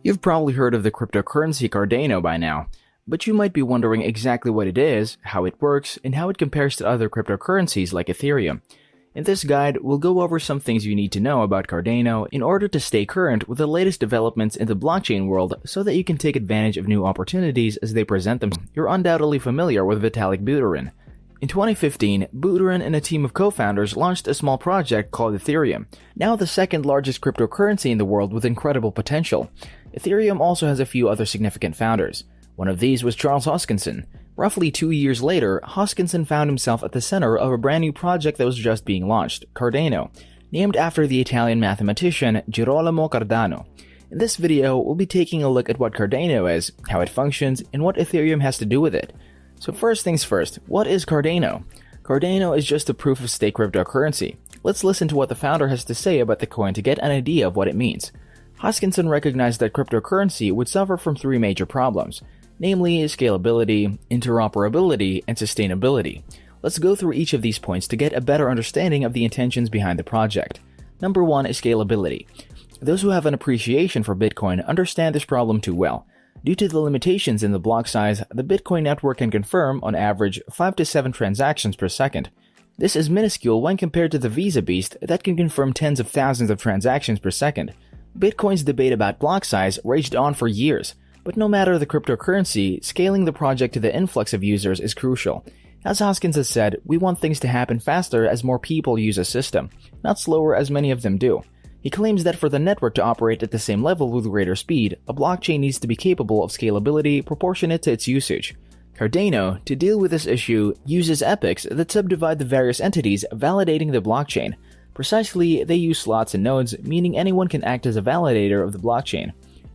You've probably heard of the cryptocurrency Cardano by now, but you might be wondering exactly what it is, how it works, and how it compares to other cryptocurrencies like Ethereum. In this guide, we'll go over some things you need to know about Cardano in order to stay current with the latest developments in the blockchain world so that you can take advantage of new opportunities as they present themselves. You're undoubtedly familiar with Vitalik Buterin. In 2015, Buterin and a team of co-founders launched a small project called Ethereum, now the second largest cryptocurrency in the world with incredible potential. Ethereum also has a few other significant founders. One of these was Charles Hoskinson. Roughly 2 years later, Hoskinson found himself at the center of a brand new project that was just being launched, Cardano, named after the Italian mathematician Gerolamo Cardano. In this video, we'll be taking a look at what Cardano is, how it functions, and what Ethereum has to do with it. So first things first, what is Cardano? Cardano is just a proof-of-stake cryptocurrency. Let's listen to what the founder has to say about the coin to get an idea of what it means. Hoskinson recognized that cryptocurrency would suffer from three major problems, namely scalability, interoperability, and sustainability. Let's go through each of these points to get a better understanding of the intentions behind the project. Number 1 is scalability. Those who have an appreciation for Bitcoin understand this problem too well. Due to the limitations in the block size, the Bitcoin network can confirm, on average, 5 to 7 transactions per second. This is minuscule when compared to the Visa Beast that can confirm tens of thousands of transactions per second. Bitcoin's debate about block size raged on for years, but no matter the cryptocurrency, scaling the project to the influx of users is crucial. As Hoskins has said, we want things to happen faster as more people use a system, not slower as many of them do. He claims that for the network to operate at the same level with greater speed, a blockchain needs to be capable of scalability proportionate to its usage. Cardano, to deal with this issue, uses epochs that subdivide the various entities validating the blockchain. Precisely, they use slots and nodes, meaning anyone can act as a validator of the blockchain.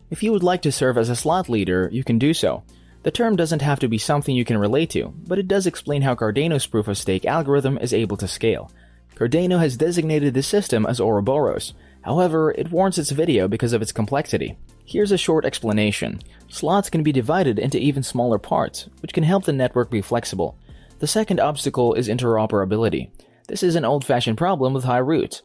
If you would like to serve as a slot leader, you can do so. The term doesn't have to be something you can relate to, but it does explain how Cardano's proof-of-stake algorithm is able to scale. Cardano has designated this system as Ouroboros. However, it warrants its video because of its complexity. Here's a short explanation. Slots can be divided into even smaller parts, which can help the network be flexible. The second obstacle is interoperability. This is an old-fashioned problem with high roots.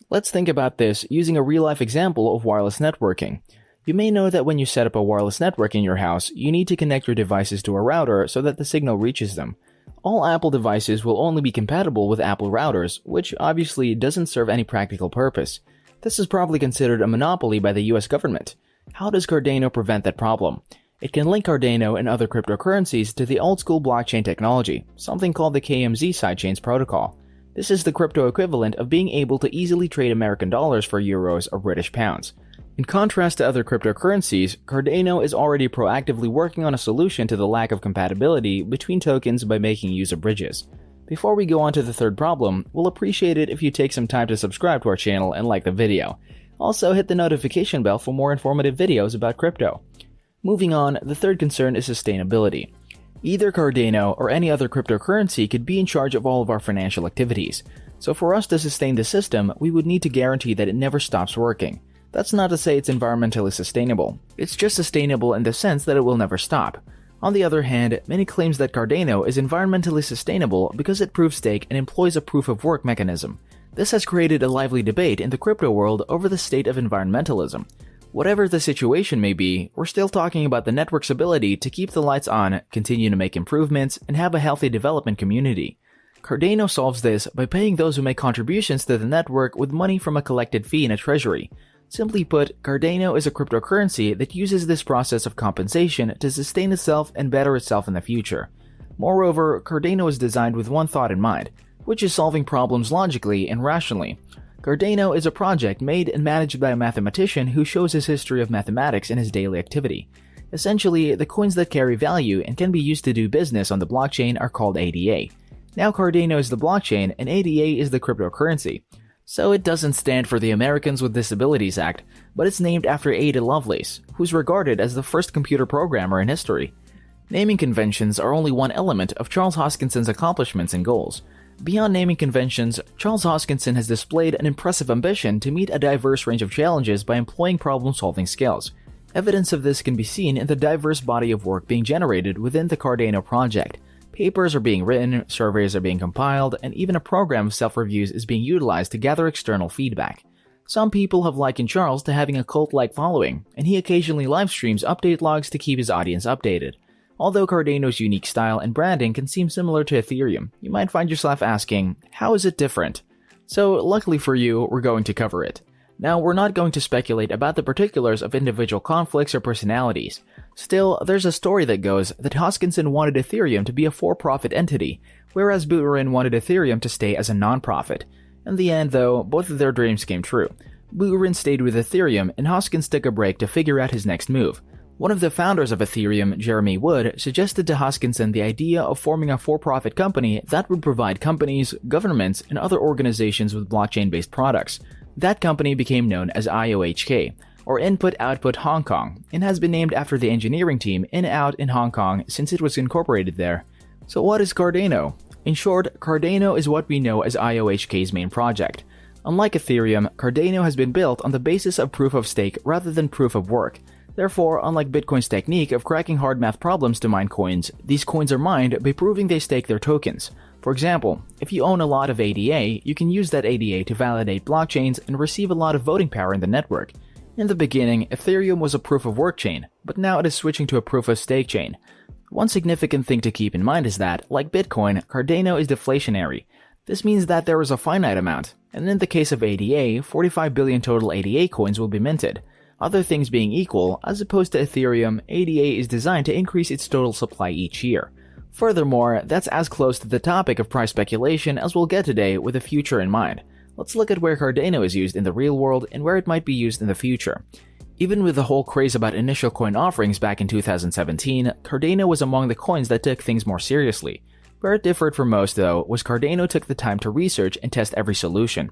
Let's think about this using a real-life example of wireless networking. You may know that when you set up a wireless network in your house, you need to connect your devices to a router so that the signal reaches them. All Apple devices will only be compatible with Apple routers, which obviously doesn't serve any practical purpose. This is probably considered a monopoly by the US government. How does Cardano prevent that problem? It can link Cardano and other cryptocurrencies to the old-school blockchain technology, something called the KMZ sidechains protocol. This is the crypto equivalent of being able to easily trade American dollars for euros or British pounds. In contrast to other cryptocurrencies, Cardano is already proactively working on a solution to the lack of compatibility between tokens by making use of bridges. Before we go on to the third problem, we'll appreciate it if you take some time to subscribe to our channel and like the video. Also, hit the notification bell for more informative videos about crypto. Moving on, the third concern is sustainability. Either Cardano or any other cryptocurrency could be in charge of all of our financial activities. So for us to sustain the system, we would need to guarantee that it never stops working. That's not to say it's environmentally sustainable. It's just sustainable in the sense that it will never stop. On the other hand, many claims that Cardano is environmentally sustainable because it proof-stake and employs a proof-of-work mechanism. This has created a lively debate in the crypto world over the state of environmentalism. Whatever the situation may be, we're still talking about the network's ability to keep the lights on, continue to make improvements, and have a healthy development community. Cardano solves this by paying those who make contributions to the network with money from a collected fee in a treasury. Simply put, Cardano is a cryptocurrency that uses this process of compensation to sustain itself and better itself in the future. Moreover, Cardano is designed with one thought in mind, which is solving problems logically and rationally. Cardano is a project made and managed by a mathematician who shows his history of mathematics in his daily activity. Essentially, the coins that carry value and can be used to do business on the blockchain are called ADA. Now Cardano is the blockchain and ADA is the cryptocurrency. So it doesn't stand for the Americans with Disabilities Act, but it's named after Ada Lovelace, who's regarded as the first computer programmer in history. Naming conventions are only one element of Charles Hoskinson's accomplishments and goals. Beyond naming conventions, Charles Hoskinson has displayed an impressive ambition to meet a diverse range of challenges by employing problem-solving skills. Evidence of this can be seen in the diverse body of work being generated within the Cardano project. Papers are being written, surveys are being compiled, and even a program of self-reviews is being utilized to gather external feedback. Some people have likened Charles to having a cult-like following, and he occasionally live streams update logs to keep his audience updated. Although Cardano's unique style and branding can seem similar to Ethereum, you might find yourself asking, how is it different? So, luckily for you, we're going to cover it. Now, we're not going to speculate about the particulars of individual conflicts or personalities. Still, there's a story that goes that Hoskinson wanted Ethereum to be a for-profit entity, whereas Buterin wanted Ethereum to stay as a non-profit. In the end, though, both of their dreams came true. Buterin stayed with Ethereum, and Hoskins took a break to figure out his next move. One of the founders of Ethereum, Jeremy Wood, suggested to Hoskinson the idea of forming a for-profit company that would provide companies, governments, and other organizations with blockchain-based products. That company became known as IOHK, or Input Output Hong Kong, and has been named after the engineering team in-out in Hong Kong since it was incorporated there. So what is Cardano? In short, Cardano is what we know as IOHK's main project. Unlike Ethereum, Cardano has been built on the basis of proof of stake rather than proof of work. Therefore, unlike Bitcoin's technique of cracking hard math problems to mine coins, these coins are mined by proving they stake their tokens. For example, if you own a lot of ADA, you can use that ADA to validate blockchains and receive a lot of voting power in the network. In the beginning, Ethereum was a proof-of-work chain, but now it is switching to a proof-of-stake chain. One significant thing to keep in mind is that, like Bitcoin, Cardano is deflationary. This means that there is a finite amount, and in the case of ADA, 45 billion total ADA coins will be minted. Other things being equal, as opposed to Ethereum, ADA is designed to increase its total supply each year. Furthermore, that's as close to the topic of price speculation as we'll get today with the future in mind. Let's look at where Cardano is used in the real world and where it might be used in the future. Even with the whole craze about initial coin offerings back in 2017, Cardano was among the coins that took things more seriously. Where it differed from most, though, was Cardano took the time to research and test every solution.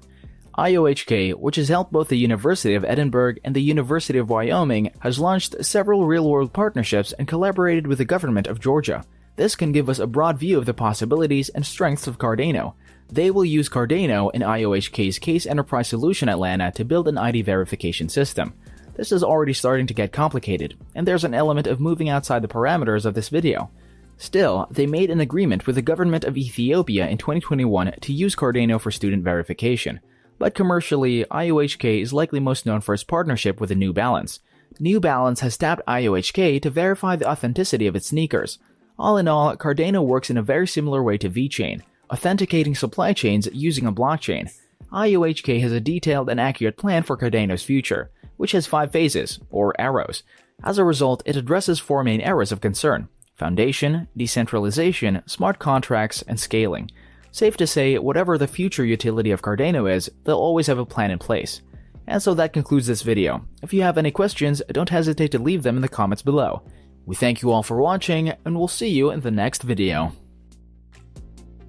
IOHK, which has helped both the University of Edinburgh and the University of Wyoming, has launched several real-world partnerships and collaborated with the government of Georgia. This can give us a broad view of the possibilities and strengths of Cardano. They will use Cardano in IOHK's Case Enterprise Solution Atlanta to build an ID verification system. This is already starting to get complicated, and there's an element of moving outside the parameters of this video. Still, they made an agreement with the government of Ethiopia in 2021 to use Cardano for student verification. But commercially, IOHK is likely most known for its partnership with the New Balance. New Balance has tapped IOHK to verify the authenticity of its sneakers. All in all, Cardano works in a very similar way to VeChain, authenticating supply chains using a blockchain. IOHK has a detailed and accurate plan for Cardano's future, which has 5 phases, or arrows. As a result, it addresses 4 main areas of concern: foundation, decentralization, smart contracts, and scaling. Safe to say, whatever the future utility of Cardano is, they'll always have a plan in place. And so that concludes this video. If you have any questions, don't hesitate to leave them in the comments below. We thank you all for watching, and we'll see you in the next video.